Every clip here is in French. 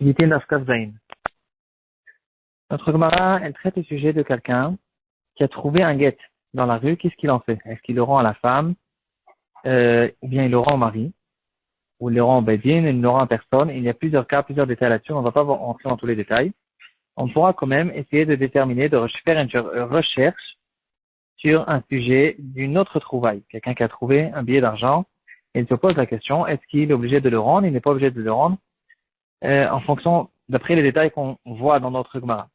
Yité Nafkaf Zain. Notre Gemara, elle traite le sujet de quelqu'un qui a trouvé un guet dans la rue. Qu'est-ce qu'il en fait? Est-ce qu'il le rend à la femme, ou bien il le rend au mari, ou il le rend au Bedin, il le rend à personne? Il y a plusieurs cas, plusieurs détails là-dessus. On ne va pas entrer dans tous les détails. On pourra quand même essayer de déterminer, de faire une recherche sur un sujet d'une autre trouvaille. Quelqu'un qui a trouvé un billet d'argent, et il se pose la question, est-ce qu'il est obligé de le rendre? Il n'est pas obligé de le rendre, en fonction, d'après les détails qu'on voit dans notre Gemara.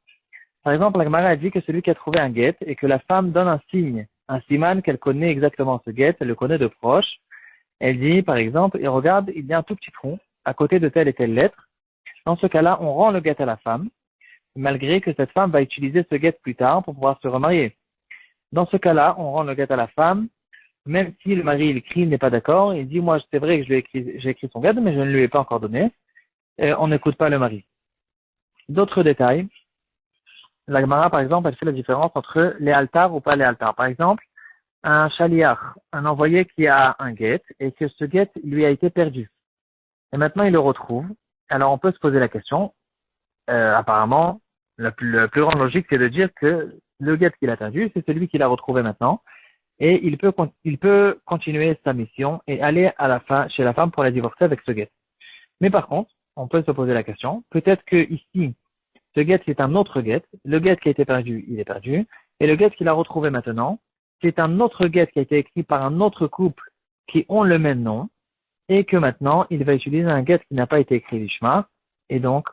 Par exemple, la Gemara a dit que celui qui a trouvé un guet et que la femme donne un signe, un siman qu'elle connaît exactement ce guet, elle le connaît de proche. Elle dit, par exemple, et regarde, il y a un tout petit trou à côté de telle et telle lettre. Dans ce cas-là, on rend le guet à la femme, malgré que cette femme va utiliser ce guet plus tard pour pouvoir se remarier. Dans ce cas-là, on rend le guet à la femme, même si le mari, il crie, il n'est pas d'accord, il dit, moi, c'est vrai que j'ai écrit son guet, mais je ne lui ai pas encore donné. On n'écoute pas le mari. D'autres détails. La Gemara, par exemple, elle fait la différence entre les altars ou pas les altars. Par exemple, un shaliach, un envoyé qui a un guet et que ce guet lui a été perdu. Et maintenant, il le retrouve. Alors, on peut se poser la question. Apparemment, la plus grande logique, c'est de dire que le guet qu'il a perdu, c'est celui qu'il a retrouvé maintenant. Et il peut continuer sa mission et aller chez la femme pour la divorcer avec ce guet. Mais par contre, on peut se poser la question. Peut-être que ici, ce guet, c'est un autre guet. Le guet qui a été perdu, il est perdu. Et le guet qu'il a retrouvé maintenant, c'est un autre guet qui a été écrit par un autre couple qui ont le même nom. Et que maintenant, il va utiliser un guet qui n'a pas été écrit l'ishma. Et donc,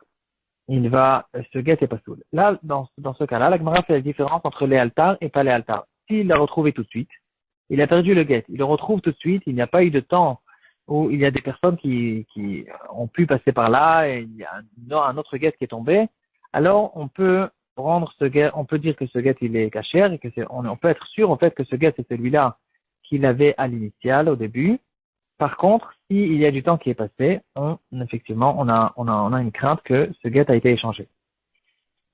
ce guet est pas soul. Là, dans ce cas-là, la Gemara fait la différence entre les altars et pas les altars. S'il l'a retrouvé tout de suite, il a perdu le guet. Il le retrouve tout de suite. Il n'y a pas eu de temps où il y a des personnes qui ont pu passer par là et il y a un autre guet qui est tombé. Alors, on peut rendre ce guet, on peut dire que ce guet, il est cachère et que on peut être sûr, en fait, que ce guet, c'est celui-là qu'il avait à l'initial, au début. Par contre, s'il y a du temps qui est passé, effectivement, on a une crainte que ce guet a été échangé.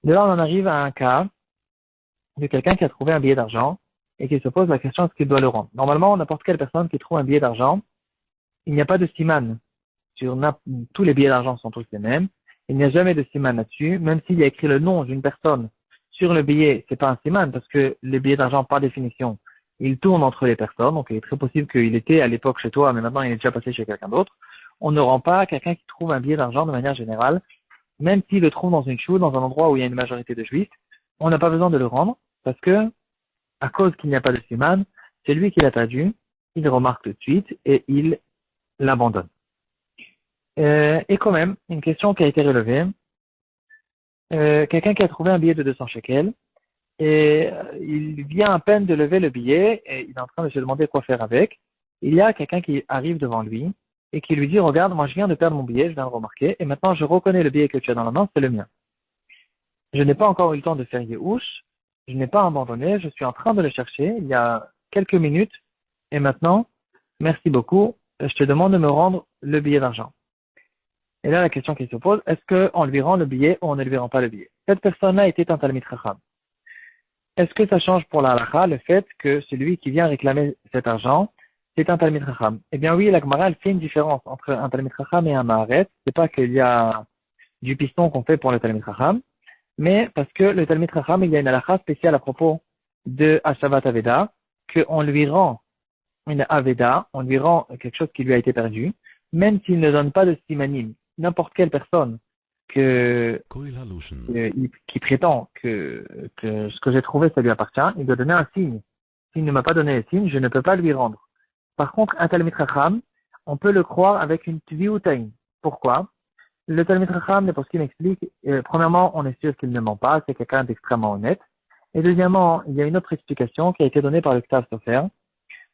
De là, on en arrive à un cas de quelqu'un qui a trouvé un billet d'argent et qui se pose la question est-ce qu'il doit le rendre. Normalement, n'importe quelle personne qui trouve un billet d'argent, il n'y a pas de siman. Tous les billets d'argent sont tous les mêmes. Il n'y a jamais de siman là-dessus, même s'il y a écrit le nom d'une personne sur le billet, c'est pas un siman parce que les billets d'argent, par définition, ils tournent entre les personnes. Donc, il est très possible qu'il était à l'époque chez toi, mais maintenant il est déjà passé chez quelqu'un d'autre. On ne rend pas quelqu'un qui trouve un billet d'argent de manière générale, même s'il le trouve dans une choule, dans un endroit où il y a une majorité de juifs, on n'a pas besoin de le rendre parce que, à cause qu'il n'y a pas de siman, c'est lui qui l'a perdu, il remarque tout de suite et il l'abandonne. Et quand même, une question qui a été relevée, quelqu'un qui a trouvé un billet de 200 shekels, et il vient à peine de lever le billet, et il est en train de se demander quoi faire avec. Il y a quelqu'un qui arrive devant lui, et qui lui dit, regarde, moi je viens de perdre mon billet, je viens de remarquer, et maintenant je reconnais le billet que tu as dans la main, c'est le mien. Je n'ai pas encore eu le temps de faire Yehush, je n'ai pas abandonné, je suis en train de le chercher, il y a quelques minutes, et maintenant, merci beaucoup, je te demande de me rendre le billet d'argent. Et là, la question qui se pose, est-ce qu'on lui rend le billet ou on ne lui rend pas le billet? Cette personne-là était un Talmid Chacham. Est-ce que ça change pour la halakha le fait que celui qui vient réclamer cet argent, c'est un Talmid Chacham? Eh bien oui, la Gemara, elle fait une différence entre un Talmid Chacham et un Maharet. C'est pas qu'il y a du piston qu'on fait pour le Talmid Chacham, mais parce que le Talmid Chacham, il y a une halakha spéciale à propos de Hashavat Aveda, qu'on lui rend une Aveda, on lui rend quelque chose qui lui a été perdu, même s'il ne donne pas de simanim. N'importe quelle personne qui prétend que ce que j'ai trouvé, ça lui appartient, il doit donner un signe. S'il ne m'a pas donné un signe, je ne peux pas lui rendre. Par contre, un Talmid Chacham, on peut le croire avec une Tviutaïn. Pourquoi? Le Talmid Chacham, n'importe qui m'explique, premièrement, on est sûr qu'il ne ment pas, c'est quelqu'un d'extrêmement honnête. Et deuxièmement, il y a une autre explication qui a été donnée par le Ktav Sofer.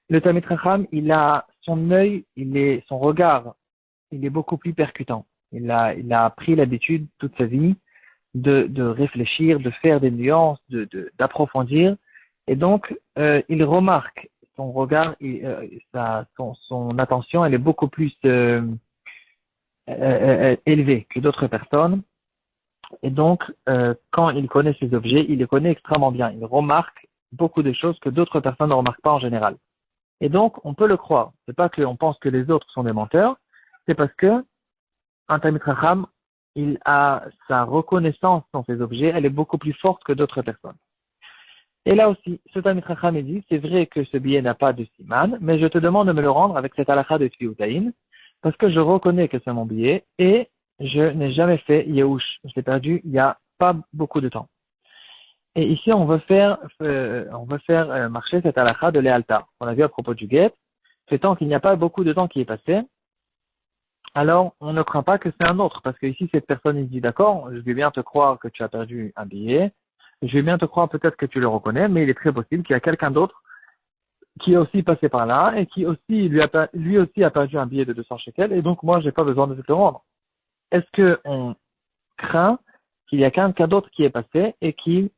Le Talmid Chacham, il a son œil, son regard, il est beaucoup plus percutant. Il a pris l'habitude toute sa vie de réfléchir, de faire des nuances, d'approfondir. Et donc, il remarque son regard, son attention, elle est beaucoup plus élevée que d'autres personnes. Et donc, quand il connaît ces objets, il les connaît extrêmement bien. Il remarque beaucoup de choses que d'autres personnes ne remarquent pas en général. Et donc, on peut le croire. C'est pas qu'on pense que les autres sont des menteurs, c'est parce que un Talmid Chacham, sa reconnaissance dans ces objets, elle est beaucoup plus forte que d'autres personnes. Et là aussi, ce Talmid Chacham dit, c'est vrai que ce billet n'a pas de siman, mais je te demande de me le rendre avec cette halakha de Tfiutaïn, parce que je reconnais que c'est mon billet, et je n'ai jamais fait Yehush. Je l'ai perdu il y a pas beaucoup de temps. Et ici, on veut faire marcher cette halakha de Léaltar. On a vu à propos du guet, c'est tant qu'il n'y a pas beaucoup de temps qui est passé, alors on ne craint pas que c'est un autre, parce que ici, cette personne, il dit, d'accord, je vais bien te croire que tu as perdu un billet, je vais bien te croire peut-être que tu le reconnais, mais il est très possible qu'il y a quelqu'un d'autre qui est aussi passé par là et qui aussi lui aussi a perdu un billet de 200 shekels et donc moi j'ai pas besoin de te le rendre. Est-ce que on craint qu'il y a quelqu'un d'autre qui est passé et qui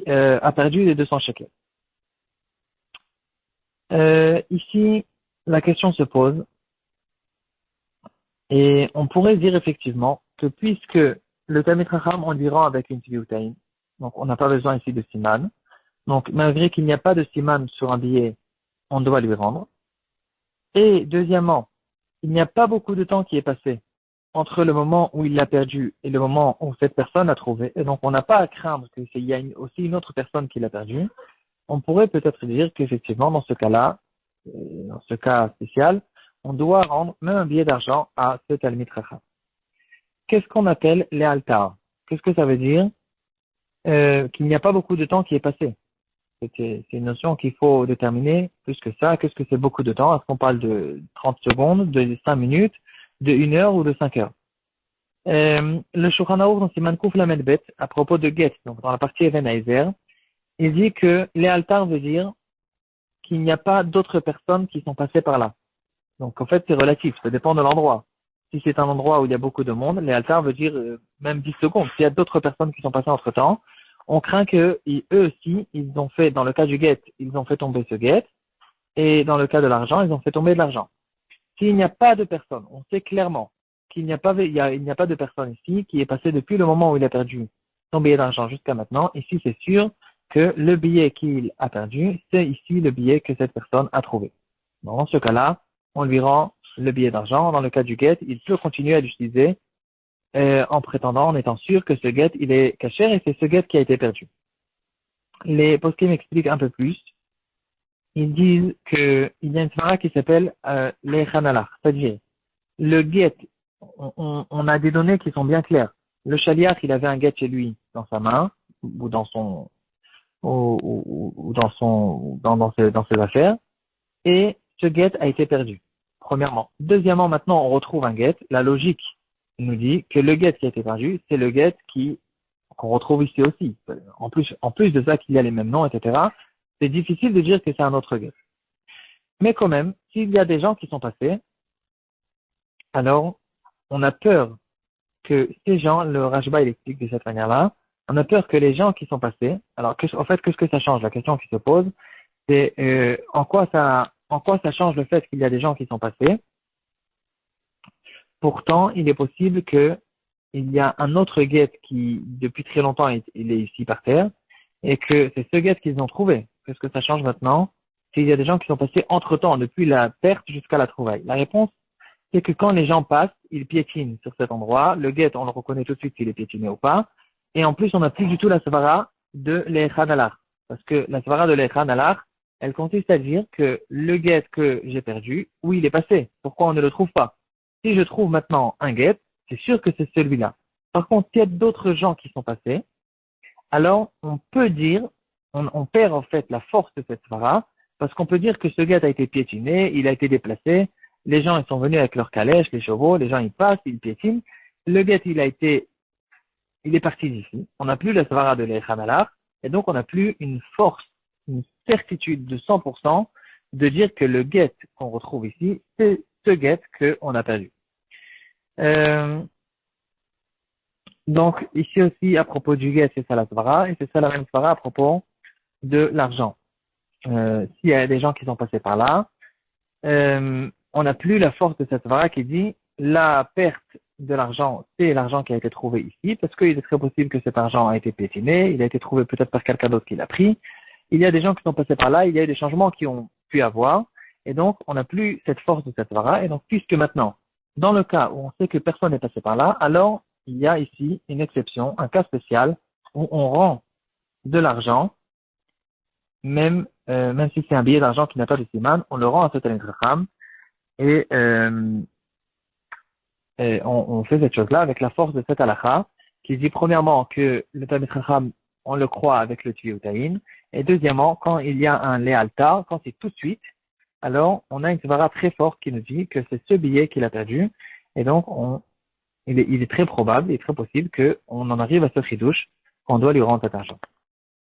a perdu les 200 shekels? Ici la question se pose et on pourrait dire effectivement que puisque le Talmid Chacham, on lui rend avec une Tfiutaïn. Donc, on n'a pas besoin ici de siman. Donc, malgré qu'il n'y a pas de siman sur un billet, on doit lui rendre. Et deuxièmement, il n'y a pas beaucoup de temps qui est passé entre le moment où il l'a perdu et le moment où cette personne l'a trouvé. Et donc, on n'a pas à craindre qu'il y a aussi une autre personne qui l'a perdu. On pourrait peut-être dire qu'effectivement, dans ce cas-là, dans ce cas spécial, on doit rendre même un billet d'argent à ce Talmid Chacham. Qu'est-ce qu'on appelle les altars? Qu'est-ce que ça veut dire qu'il n'y a pas beaucoup de temps qui est passé? C'est une notion qu'il faut déterminer plus que ça. Qu'est-ce que c'est beaucoup de temps? Est-ce qu'on parle de 30 secondes, de 5 minutes, de 1 heure ou de 5 heures? Le Shulchan Aruch dans Siman Kuf Lamed Bet, à propos de Get, donc dans la partie Even Haizer, il dit que les altars veut dire qu'il n'y a pas d'autres personnes qui sont passées par là. Donc en fait c'est relatif, ça dépend de l'endroit. Si c'est un endroit où il y a beaucoup de monde, les altars veut dire même 10 secondes. S'il y a d'autres personnes qui sont passées entre temps, on craint que eux aussi, ils ont fait, dans le cas du get, ils ont fait tomber ce get, et dans le cas de l'argent, ils ont fait tomber de l'argent. S'il n'y a pas de personne, on sait clairement qu'il n'y a pas de personne ici qui est passé depuis le moment où il a perdu son billet d'argent jusqu'à maintenant. Ici, c'est sûr que le billet qu'il a perdu, c'est ici le billet que cette personne a trouvé. Dans ce cas-là, on lui rend le billet d'argent. Dans le cas du get, il peut continuer à l'utiliser en prétendant, en étant sûr que ce get, il est caché et c'est ce get qui a été perdu. Les poskim m'expliquent un peu plus. Ils disent qu'il y a une svara qui s'appelle les chanalach, c'est-à-dire le get, on a des données qui sont bien claires. Le shaliach, il avait un get chez lui dans sa main ou dans son ou dans ses affaires et ce get a été perdu. Premièrement. Deuxièmement, maintenant on retrouve un get. La logique nous dit que le get qui a été perdu, c'est le get qu'on retrouve ici aussi. En plus de ça qu'il y a les mêmes noms, etc. C'est difficile de dire que c'est un autre get. Mais quand même, s'il y a des gens qui sont passés, alors on a peur que ces gens, le Rashba il explique de cette manière-là, on a peur que les gens qui sont passés, alors en fait, qu'est-ce que ça change? La question qui se pose, c'est en quoi ça change le fait qu'il y a des gens qui sont passés. Pourtant, il est possible que il y a un autre get qui, depuis très longtemps, il est ici par terre, et que c'est ce get qu'ils ont trouvé. Qu'est-ce que ça change maintenant s'il y a des gens qui sont passés entre-temps, depuis la perte jusqu'à la trouvaille? La réponse, c'est que quand les gens passent, ils piétinent sur cet endroit. Le get, on le reconnaît tout de suite s'il est piétiné ou pas. Et en plus, on n'a plus du tout la svara de l'Echan Alach. Parce que la svara de l'Echan Alach, elle consiste à dire que le get que j'ai perdu, où il est passé? Pourquoi on ne le trouve pas? Si je trouve maintenant un get, c'est sûr que c'est celui-là. Par contre, s'il y a d'autres gens qui sont passés, alors on peut dire, on perd en fait la force de cette svara, parce qu'on peut dire que ce get a été piétiné, il a été déplacé, les gens ils sont venus avec leurs calèches, les chevaux, les gens ils passent, ils piétinent, le get il est parti d'ici, on n'a plus la svara de l'Echan Alach, et donc on n'a plus une force, une certitude de 100% de dire que le get qu'on retrouve ici, c'est ce get qu'on a perdu. Donc, ici aussi, à propos du get, c'est ça la svara, et c'est ça la même svara à propos de l'argent. S'il y a des gens qui sont passés par là, on n'a plus la force de cette svara qui dit la perte de l'argent, c'est l'argent qui a été trouvé ici, parce qu'il est très possible que cet argent a été piétiné, il a été trouvé peut-être par quelqu'un d'autre qui l'a pris. Il y a des gens qui sont passés par là, il y a eu des changements qui ont pu avoir, et donc on n'a plus cette force de cette svara, et donc puisque maintenant Dans le cas où on sait que personne n'est passé par là, alors il y a ici une exception, un cas spécial, où on rend de l'argent, même si c'est un billet d'argent qui n'a pas de siman, on le rend à ce Talmid Chacham, et, on fait cette chose-là avec la force de cette halakha, qui dit premièrement que le Talmid Chacham, on le croit avec le tuyutaïn, et deuxièmement, quand il y a un léalta, quand c'est tout de suite, alors on a une svara très forte qui nous dit que c'est ce billet qu'il a perdu, et donc il est très probable et très possible qu'on en arrive à ce chidouche, qu'on doit lui rendre cet argent.